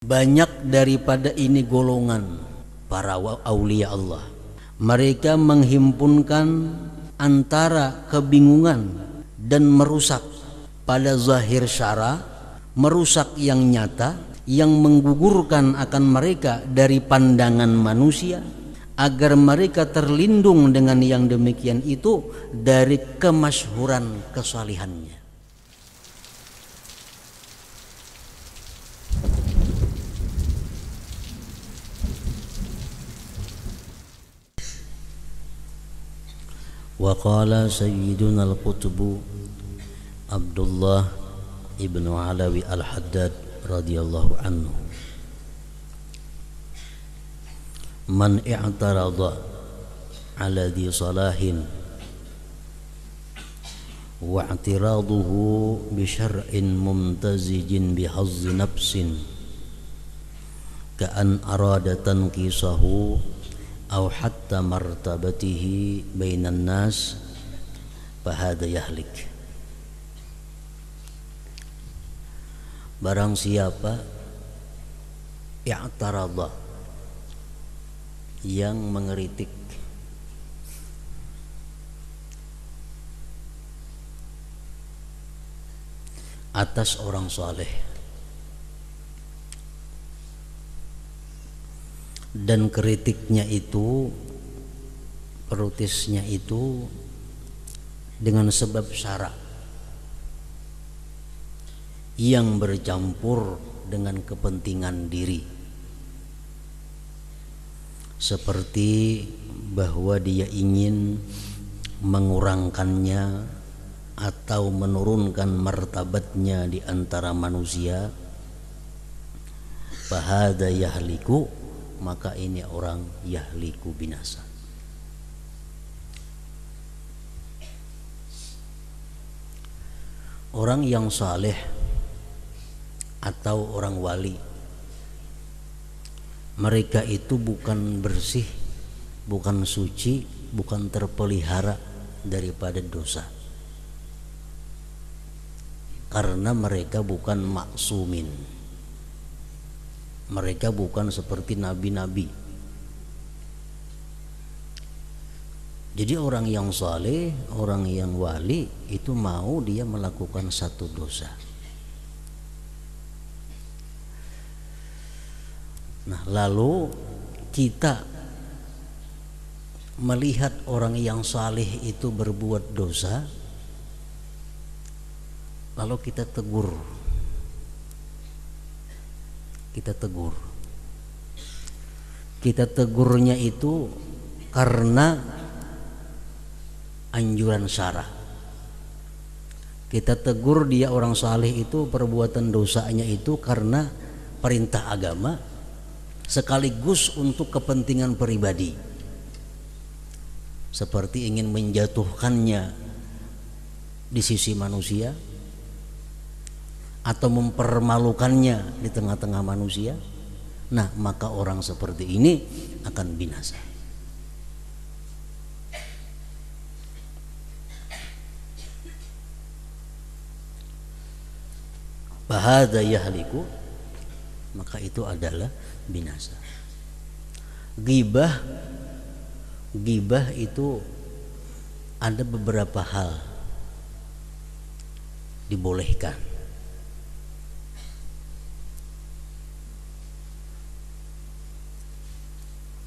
Banyak daripada ini golongan para aulia Allah. Mereka menghimpunkan antara kebingungan dan merusak pada zahir syara, merusak yang nyata, yang menggugurkan akan mereka dari pandangan manusia, agar mereka terlindung dengan yang demikian itu dari kemasyhuran kesalihannya. Wa qala sayyiduna al-qutbu Abdullah ibnu Alawi al-Haddad radhiyallahu anhu, man i'tarada ala dhi salahin wa i'tiraduhu bi syar'in mumtazijin bi hazzi nafsin ka'an arada tanqisahu aw hatta martabatihi bainan nas fahada yahlik. Barang siapa i'tarada, yang mengeritik atas orang saleh dan kritiknya itu, protesnya itu dengan sebab syara yang bercampur dengan kepentingan diri, seperti bahwa dia ingin mengurangkannya atau menurunkan martabatnya di antara manusia, fahada yahliku, maka ini orang yahliku, binasa. Orang yang saleh atau orang wali, mereka itu bukan bersih, bukan suci, bukan terpelihara daripada dosa, karena mereka bukan maksumin. Mereka bukan seperti nabi-nabi. Jadi orang yang saleh, orang yang wali itu mau dia melakukan satu dosa. Nah, lalu kita melihat orang yang saleh itu berbuat dosa, lalu kita tegur. Kita tegurnya itu karena anjuran syara. Kita tegur dia orang saleh itu, perbuatan dosanya itu karena perintah agama, sekaligus untuk kepentingan pribadi, seperti ingin menjatuhkannya di sisi manusia atau mempermalukannya di tengah-tengah manusia. Nah, maka orang seperti ini akan binasa. Bahada yahliku, maka itu adalah binasa. Ghibah itu ada beberapa hal dibolehkan.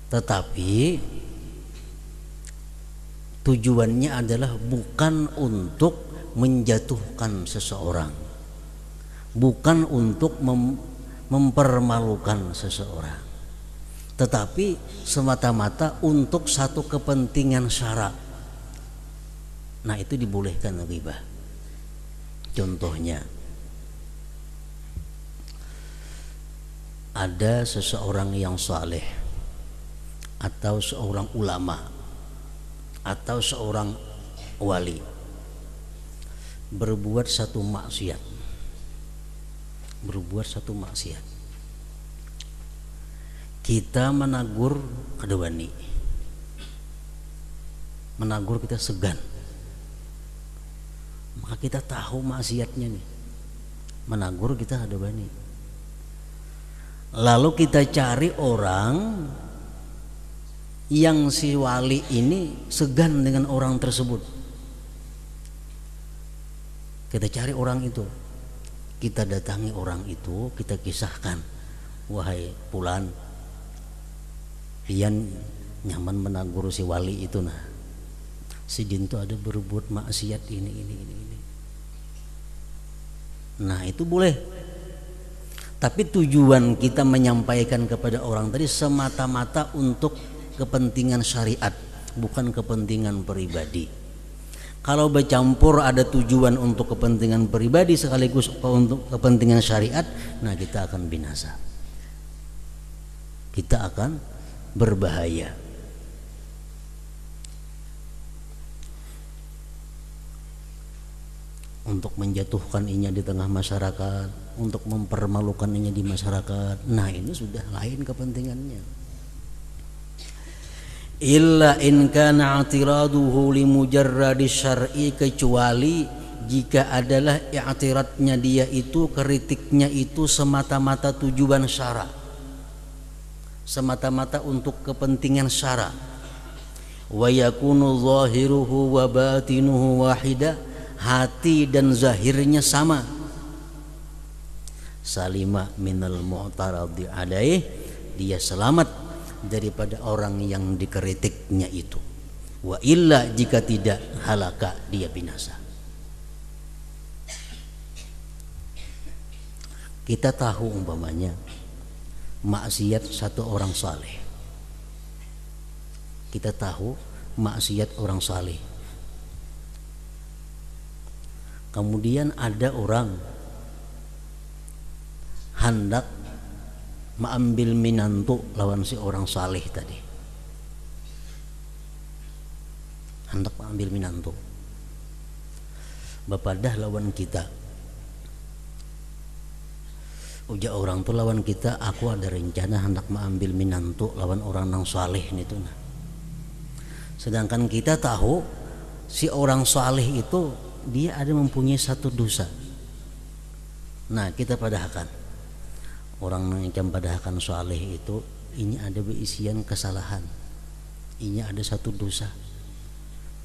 Tetapi tujuannya adalah bukan untuk menjatuhkan seseorang, bukan untuk mempermalukan seseorang, tetapi semata-mata untuk satu kepentingan syara. Nah, itu dibolehkan ghibah. Contohnya, ada seseorang yang saleh atau seorang ulama atau seorang wali berbuat satu maksiat, kita menegur kedewani, menegur kita segan, maka kita tahu maksiatnya nih, menegur kita kedewani. Lalu kita cari orang yang si wali ini segan dengan orang tersebut. Kita cari orang itu, kita datangi orang itu, kita kisahkan, wahai Fulan, pian nyaman menagur si wali itu, nah si jin itu ada berbuat maksiat ini. Nah itu boleh. Tapi tujuan kita menyampaikan kepada orang tadi semata-mata untuk kepentingan syariat, bukan kepentingan pribadi. Kalau bercampur ada tujuan untuk kepentingan pribadi sekaligus untuk kepentingan syariat, nah kita akan binasa. Kita akan berbahaya. Untuk menjatuhkan inya di tengah masyarakat, untuk mempermalukan inya di masyarakat, nah ini sudah lain kepentingannya. Illa in kana i'tiraduhu li mujarradi syar'i, kecuali jika adalah i'tiradnya dia itu, kritiknya itu semata-mata tujuan syara, semata-mata untuk kepentingan syara. Wa yakunu zahiruhu wa batinuhu wahida, hati dan zahirnya sama. Salima minal mu'taradi alaih, dia selamat daripada orang yang dikritiknya itu. Wa illa, jika tidak, halaka, dia binasa. Kita tahu umpamanya maksiat satu orang saleh, kita tahu maksiat orang saleh, kemudian ada orang hendak mengambil minantu lawan si orang saleh tadi, hendak mengambil minantu, bapadah lawan kita, uja orang tu lawan kita, aku ada rencana hendak mengambil minantu lawan orang nang saleh itu. Nah, sedangkan kita tahu si orang saleh itu dia ada mempunyai satu dosa. Nah kita padahkan orang yang padahkan saleh itu, ini ada berisian kesalahan, ini ada satu dosa.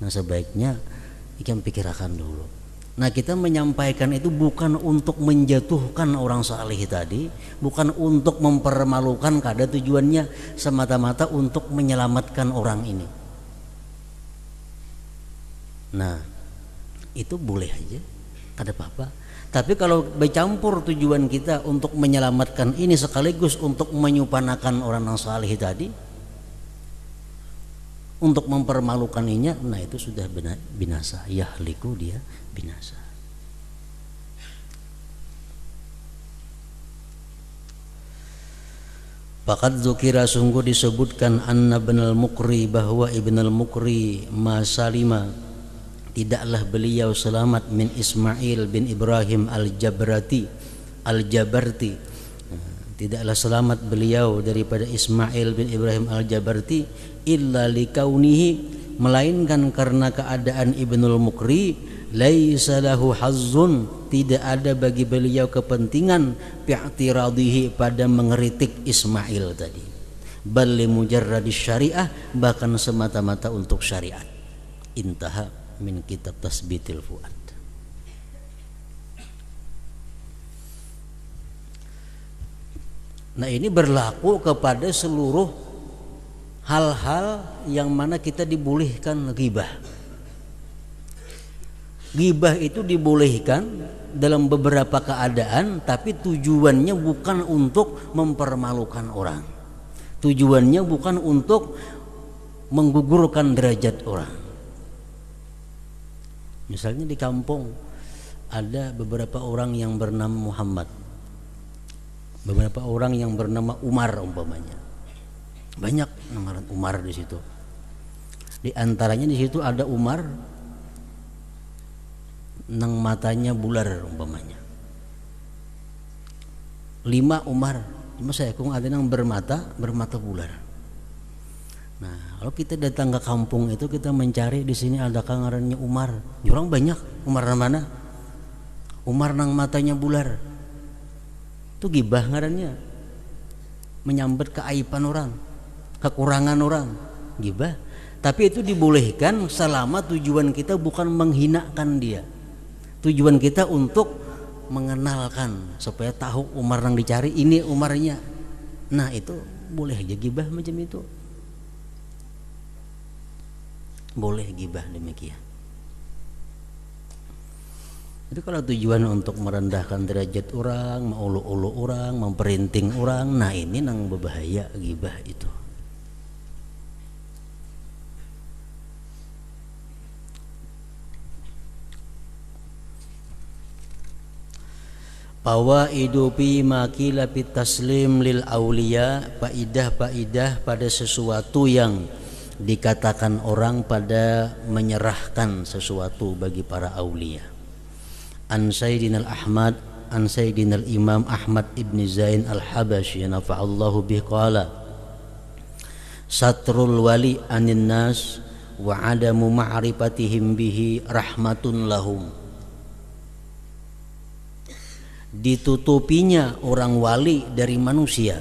Nah sebaiknya ikan pikirkan dulu. Nah kita menyampaikan itu bukan untuk menjatuhkan orang saleh tadi, bukan untuk mempermalukan, kada tujuannya semata-mata untuk menyelamatkan orang ini. Nah itu boleh aja, kada apa-apa. Tapi kalau bercampur tujuan kita untuk menyelamatkan ini sekaligus untuk menyupanakan orang yang saleh tadi, untuk mempermalukan inya, nah itu sudah binasa. Yahliku, dia binasa. Faqad dzukira, sungguh disebutkan, anna Ibnul Muqri, bahwa Ibnul Muqri masalima, tidaklah beliau selamat, min Ismail bin Ibrahim al-Jabarti, tidaklah selamat beliau daripada Ismail bin Ibrahim al-Jabarti, illa likaunihi, melainkan karena keadaan Ibnul Muqri, laisa lahu hazzun, tidak ada bagi beliau kepentingan, bi'tiradihi, pada mengeritik Ismail tadi, bal li mujarradis syariah, bahkan semata-mata untuk syariat. Intaha min kitab Tasbitil Fuad. Nah ini berlaku kepada seluruh hal-hal yang mana kita dibolehkan ghibah. Ghibah itu dibolehkan dalam beberapa keadaan, tapi tujuannya bukan untuk mempermalukan orang, tujuannya bukan untuk menggugurkan derajat orang. Misalnya di kampung ada beberapa orang yang bernama Muhammad, beberapa orang yang bernama Umar umpamanya, banyak nama Umar di situ. Di antaranya di situ ada Umar nang matanya bular umpamanya, 5 Umar, cuma saya kung ada nang bermata bular. Nah, kalau kita datang ke kampung itu, kita mencari di sini ada ngarannya Umar. Orang banyak, Umar mana? Umar nang matanya bular. Itu gibah ngarannya. menyambat keaiban orang, kekurangan orang, gibah. Tapi itu dibolehkan selama tujuan kita bukan menghinakan dia. Tujuan kita untuk mengenalkan supaya tahu Umar yang dicari ini Umarnya. Nah, itu boleh aja gibah macam itu. Boleh gibah demikian. Itu kalau tujuan untuk merendahkan derajat orang, mengulu-ulu orang, memperinting orang, nah ini nang berbahaya gibah itu. Fawaidu fi makila fit taslim lil auliya, faidah-faidah pada sesuatu yang dikatakan orang pada menyerahkan sesuatu bagi para aulia. An Sayyidina Ahmad, an Sayyidina Imam Ahmad ibn Zain al-Habashi nafa'allahu bih qala satrul wali anin nas wa adamu ma'rifatihim bihi rahmatun lahum. Ditutupinya orang wali dari manusia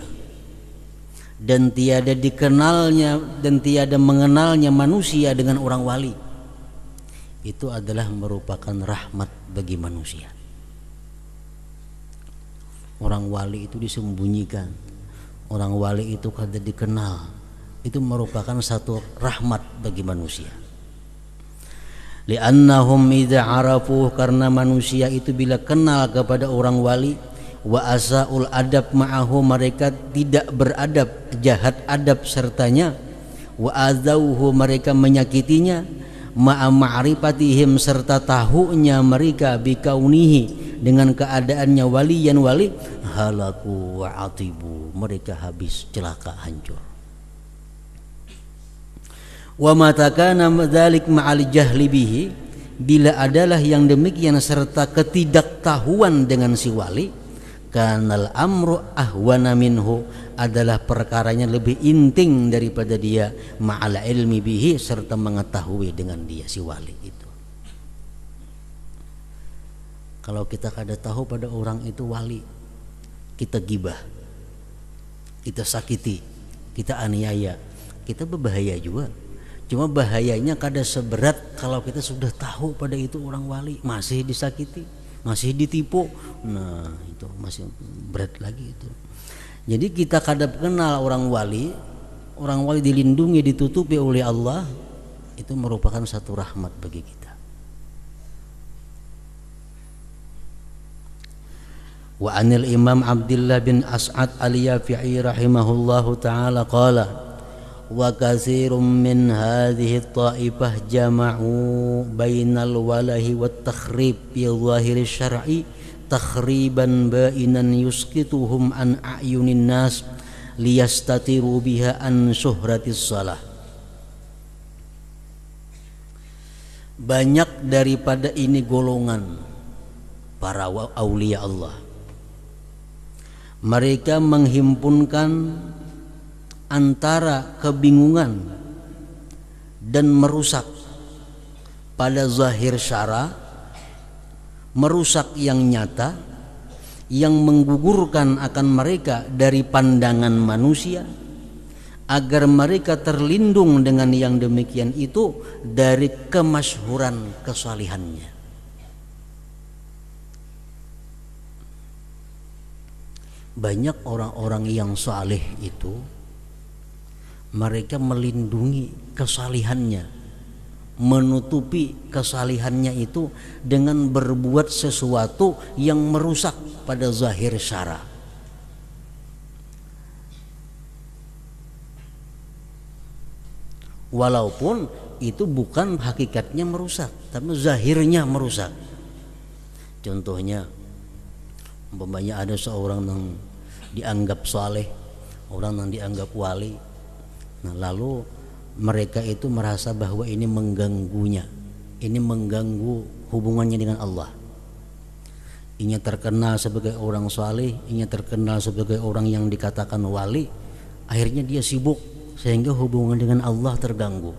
dan tiada dikenalnya dan tiada mengenalnya manusia dengan orang wali, itu adalah merupakan rahmat bagi manusia. Orang wali itu disembunyikan, orang wali itu kada dikenal, itu merupakan satu rahmat bagi manusia. Li'annahum idza arafu, karena manusia itu bila kenal kepada orang wali, wa asaul adab ma'ahu, mereka tidak beradab, jahat adab sertanya, wa azauhu, mereka menyakitinya, ma'a ma'rifatihim, serta tahunya mereka bikaunihi, dengan keadaannya waliyan wali, halaku wa atibu, mereka habis celaka hancur. Wa matakana dzalik ma'al jahli bihi, bila adalah yang demikian serta ketidaktahuan dengan si wali, kanal amru ahwana minhu, adalah perkaranya lebih inting daripada dia, ma'al ilmi bihi, serta mengetahui dengan dia si wali itu. Kalau kita kada tahu pada orang itu wali, kita gibah, kita sakiti, kita aniaya, kita berbahaya juga. Cuma bahayanya kada seberat kalau kita sudah tahu pada itu orang wali, masih disakiti, masih ditipu, nah itu masih berat lagi itu. Jadi kita kada kenal orang wali dilindungi, ditutupi oleh Allah, itu merupakan satu rahmat bagi kita. Wa anil Imam Abdullah bin As'ad al-Yafi'i rahimahullahu ta'ala qala wa katsirun min hadhihi at-ta'ifah jama'u bainal walahi wat takhrib bi zahiri syar'i takhriban ba'inan yusqituhum an a'yunin nas liyastatiru biha an syuhratis salah. Banyak daripada ini golongan para aulia Allah, mereka menghimpunkan antara kebingungan dan merusak pada zahir syara, merusak yang nyata, yang menggugurkan akan mereka dari pandangan manusia, agar mereka terlindung dengan yang demikian itu dari kemasyhuran kesalihannya. Banyak orang-orang yang saleh itu mereka melindungi kesalihannya, menutupi kesalihannya itu dengan berbuat sesuatu yang merusak pada zahir syara. Walaupun itu bukan hakikatnya merusak, tapi zahirnya merusak. Contohnya, umpamanya ada seorang yang dianggap saleh, orang yang dianggap wali. Nah, lalu mereka itu merasa bahwa ini mengganggunya, ini mengganggu hubungannya dengan Allah. Ini terkenal sebagai orang saleh, ini terkenal sebagai orang yang dikatakan wali. Akhirnya dia sibuk sehingga hubungan dengan Allah terganggu.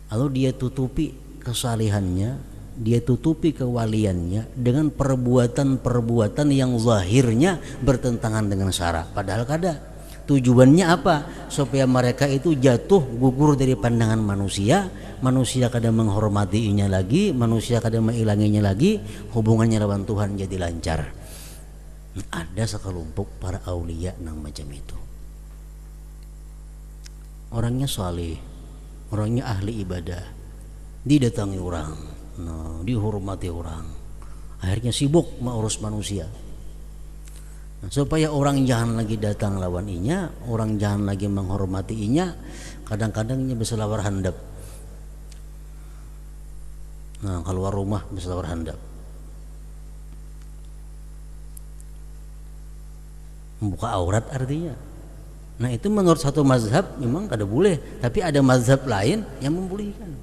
Lalu dia tutupi kesalihannya dia tutupi kewaliannya dengan perbuatan-perbuatan yang zahirnya bertentangan dengan syara. Padahal kada. Tujuannya apa? Supaya mereka itu jatuh gugur dari pandangan manusia. Manusia kada menghormatinya lagi, manusia kada mengilanginya lagi, hubungannya lawan Tuhan jadi lancar. Ada sekelompok para aulia nang macam itu. Orangnya saleh, orangnya ahli ibadah, didatangi orang, dihormati orang, akhirnya sibuk mengurus manusia. Supaya orang jangan lagi datang lawan inya, orang jangan lagi menghormati inya, kadang-kadang inya bisa lawar handap. Keluar rumah bisa lawar handap, membuka aurat artinya. Itu menurut satu mazhab memang kada boleh, tapi ada mazhab lain yang membolehkan.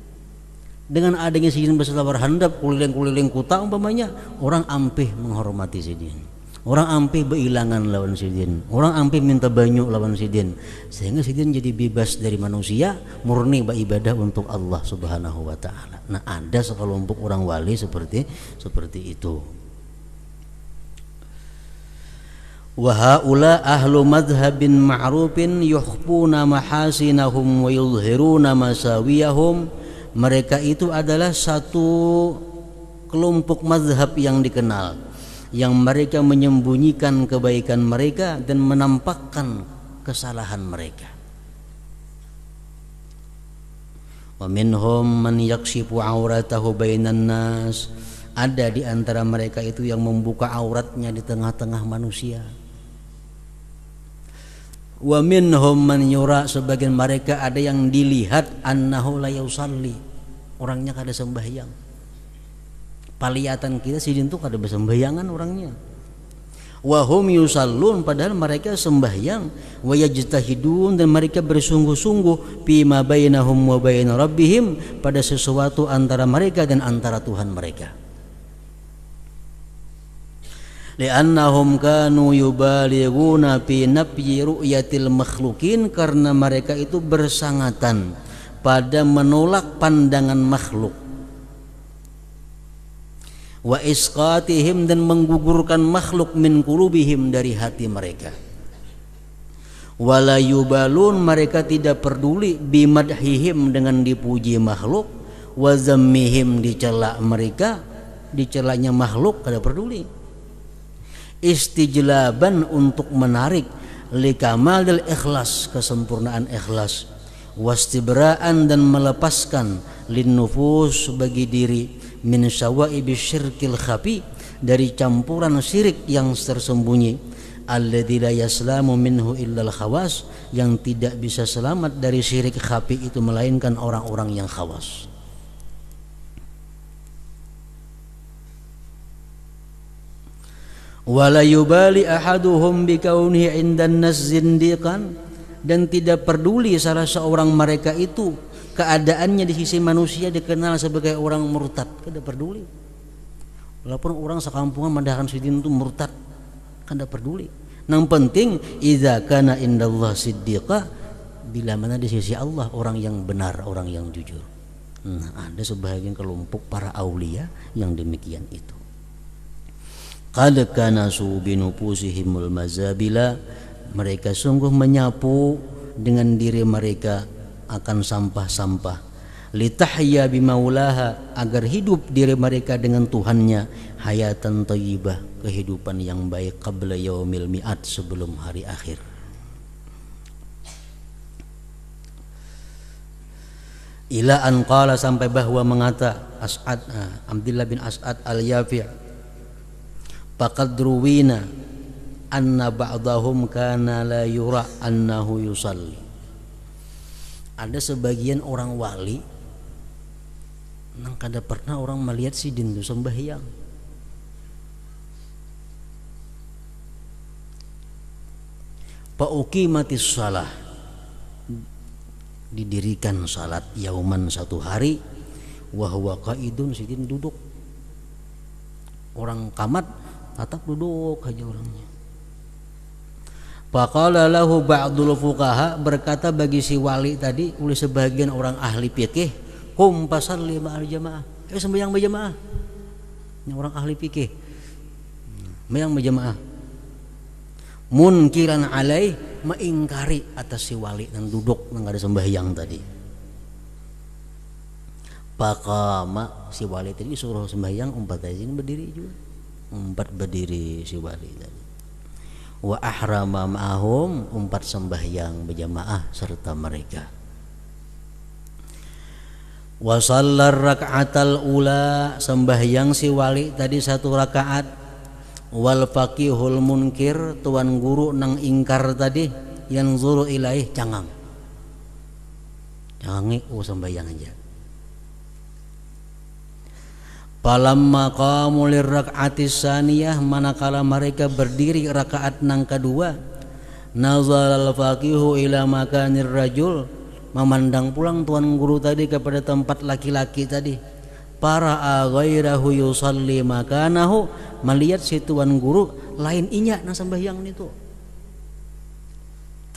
Dengan adanya sidin berselawar handap kuliling-kuliling kota umpamanya, orang ampih menghormati sidin, orang ampih berilangan lawan sidin, orang ampih minta banyu lawan sidin, sehingga sidin jadi bebas dari manusia, murni beribadah untuk Allah Subhanahu wa taala. Ada sekelompok orang wali seperti itu. Wa haula ahlu madhhabin ma'rufin yukhfuna mahasinahum wa yuzhiruna masawiyahum. Mereka itu adalah satu kelompok mazhab yang dikenal, yang mereka menyembunyikan kebaikan mereka dan menampakkan kesalahan mereka. Wa minhum man yakshifu auratahu bainan nas. Ada di antara mereka itu yang membuka auratnya di tengah-tengah manusia. Wa minhum man yura, sebagian mereka ada yang dilihat annahu la yusalli, orangnya kada sembahyang. Palihatan kita sidin tuh kada bersembayangan orangnya. Wa hum yusallun, padahal mereka sembahyang. Wa yajtahidun, dan mereka bersungguh-sungguh fima bainahum wa bain rabbihim, pada sesuatu antara mereka dan antara Tuhan mereka. Li'annahum kanu yubalighuna fi nafyi ru'yatil makhlukin, karena mereka itu bersangatan pada menolak pandangan makhluk. Wa isqatihim, dan menggugurkan makhluk min qulubihim, dari hati mereka. Wala yubalun, mereka tidak peduli bimadhihim, dengan dipuji makhluk, wa zammihim, dicela mereka, dicelanya makhluk kada peduli. Istijlaban, untuk menarik, likamalil ikhlas, kesempurnaan ikhlas, wastibraan, dan melepaskan, linnufus, bagi diri, min syawaibi syirkil khafi, dari campuran syirik yang tersembunyi, alladzi la yaslamu minhu illal khawas, yang tidak bisa selamat dari syirik khafi itu melainkan orang-orang yang khawas. Wala yubali ahaduhum bikaunihi indan nas zindiqan, dan tidak peduli salah seorang mereka itu keadaannya di sisi manusia dikenal sebagai orang murtad, kada peduli. Walaupun orang sekampungan mendahkan sidin itu murtad, kada peduli. Yang penting idza kana indallah siddiqa, bila mana di sisi Allah orang yang benar, orang yang jujur. Ada sebahagian kelompok para aulia yang demikian itu. Qad kanasu binufusihimul mazabila, mereka sungguh menyapu dengan diri mereka akan sampah-sampah. Litahya bimaulaha, agar hidup diri mereka dengan Tuhannya, hayatan thayyibah, kehidupan yang baik, qabla yaumil mi'ad, sebelum hari akhir. Ila an qala, sampai bahwa mengata As'ad, Abdullah bin As'ad al-Yafi', faqad ruwina anna ba'dahum kana la yura annahu yusalli. Ada sebagian orang wali nang kada pernah orang melihat sidin itu sembahyang. Fa uqimatis shalah, didirikan salat yauman, satu hari, wa huwa qaidun, sidin duduk. Orang kamat tetap duduk aja orangnya. Faqala lahu ba'dul fuqaha, berkata bagi si wali tadi oleh sebagian orang ahli fikih, qum fasalli ma'al jamaah, sembahyang berjamaah. Ini orang ahli fikih. Sembahyang berjamaah. Munkiran alaih, mengingkari atas si wali dan duduk nang ada sembahyang tadi. Pakama si wali tadi suruh sembahyang, umpat aja ini berdiri juga. Umpat berdiri si wali tadi. Wa ahrama ma'ahum, umpat sembahyang berjamaah serta mereka. Wa sallar raka'atal ula, sembahyang si wali tadi 1 rakaat. Wal faqihul munkir, tuan guru nang ingkar tadi, yang zuru ilaih cangang sembahyang aja. Palamma qamu lirrak'atis saniyah, manakala mereka berdiri rakaat nang kedua, nazalal faqihu ila makanir rajul, memandang pulang tuan guru tadi kepada tempat laki-laki tadi. Para ghairahu yusalli makanahu, melihat si tuan guru lain inya nang sembahyang itu.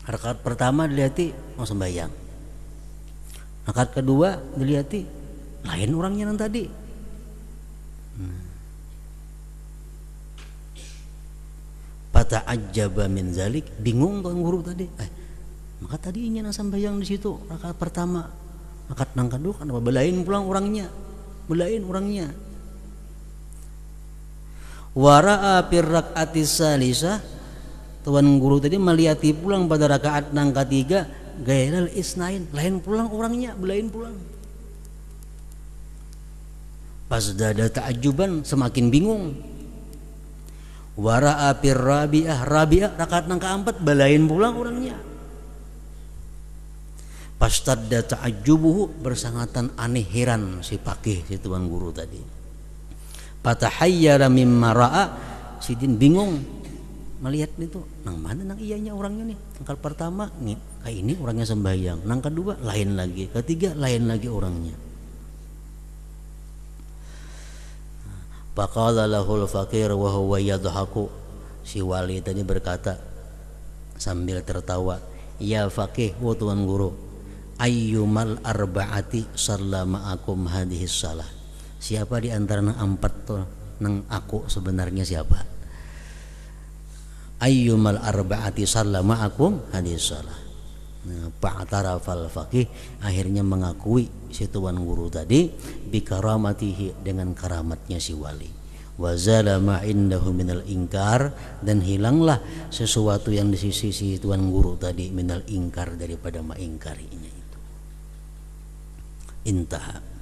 Rakaat pertama dilihati mau sembahyang, rakaat kedua dilihati lain orangnya nang tadi. Fata'ajjaba min zalik, bingung tuan guru tadi. Maka tadi inya nang sembahyang di situ rakaat pertama, rakaat nang kedua kenapa belain pulang orangnya? Belain orangnya. Wara'a fir rak'atis salisah, tuan guru tadi melihati pulang pada rakaat nang ketiga, gairal isnain, lain pulang orangnya, belain pulang. Pas dada ta'ajuban, semakin bingung. Wara'a fir rabi'ah, rakaat nang keempat, belain pulang orangnya. Pastadda ta'ajjubuhu, bersangatan aneh heran si pakih si tuan guru tadi. Fatahayyara mimma ra'a, sidin bingung melihat itu, nang mana nang iyanya orangnya nih. Nang pertama nih kayak ini orangnya sembahyang, nang kedua lain lagi, ketiga lain lagi orangnya. Faqala lahul faqir wa huwa yadhaku, si wali tadi berkata sambil tertawa, ya faqih, wa tuan guru, ayyumal arba'ati sallama akum hadhis salah, siapa di antara nang 4 tuh nang aku sebenarnya siapa? Ayyumal arba'ati sallama akum hadhis salah. Fa'tarafal faqih, akhirnya mengakui si tuan guru tadi bikaramatihi, dengan karamatnya si wali. Wa zala ma indahu minal ingkar, dan hilanglah sesuatu yang di sisi si tuan guru tadi minal ingkar, daripada mengingkarinya itu. Intaha.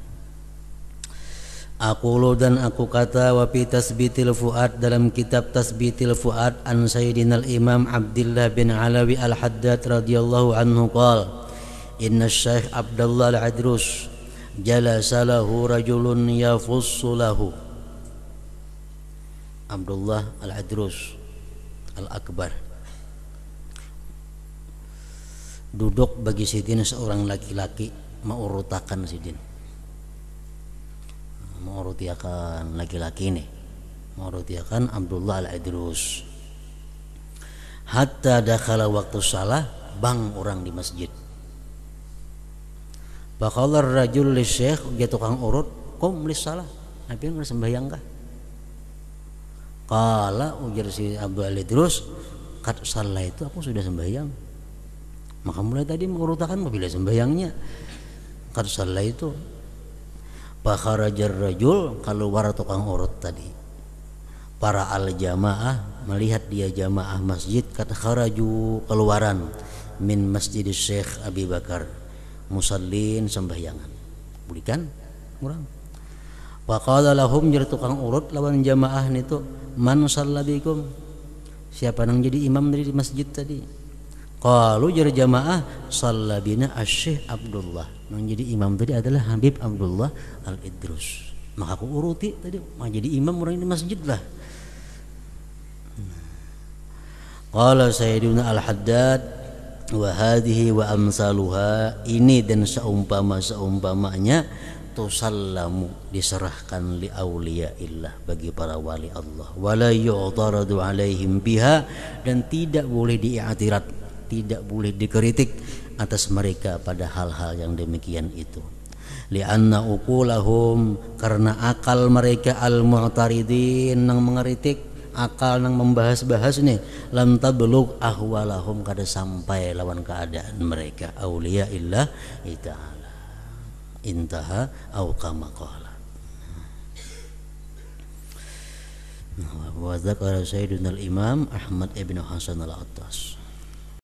Aqulu, dan aku kata, wa fi tasbitil fuad, dalam kitab tasbitil fuad, an sayyidina al-imam Abdullah bin Alawi al-Haddad radhiyallahu anhu qala, inna syekh Abdullah al-Adrus jalasa lahu rajulun yafussu lahu. Abdullah al-Adrus al-Akbar duduk bagi sidin seorang laki-laki, mengurutakan sidin, mengurutiakan laki-laki ini, mengurutiakan Abdullah al-Adrus. Hatta dakhala waktu salah, bang orang di masjid. Baqalar rajul li syekh, dia tukang urut, qum lis salah, nabi nggak sembahyang kah? Qala, ujar si Abdullah al-Adrus, kat salah itu aku sudah sembahyang. Maka mulai tadi mengurutakan bila sembahyangnya. Kat salah itu fakharajar rajul, keluar tukang urut tadi. Para al-jamaah melihat dia jamaah masjid, kata kharaju, keluaran, min masjid Syekh Abi Bakar, musallin, sembahyangan. Budikan orang. Faqala lahum, jadi tukang urut lawan jamaah itu, man sallabikum, siapa nang jadi imam dari di masjid tadi? Qalu, jadi jamaah, sallabina asy-Syekh Abdullah, yang jadi imam tadi adalah Habib Abdullah al-Idrus. Maka aku uruti tadi, maka jadi imam orang di masjid lah. Qala Sayyiduna al-Haddad, wa hadhihi wa amsaluha, ini dan seumpamanya tusallamu, diserahkan li auliyaillah, bagi para wali Allah, wala yu'taradu alaihim biha, dan tidak boleh diiktirat, tidak boleh dikritik atas mereka pada hal-hal yang demikian itu. lianna uqulahum, karena akal mereka al-mu'taridin nang mengeritik, akal nang membahas-bahas nih, lam tablugh ahwalahum, kada sampai lawan keadaan mereka auliya illah ta'ala. Intaha au kama qala. Wa dzakara Sayyiduna al-Imam Ahmad ibn Hasan al-Attas.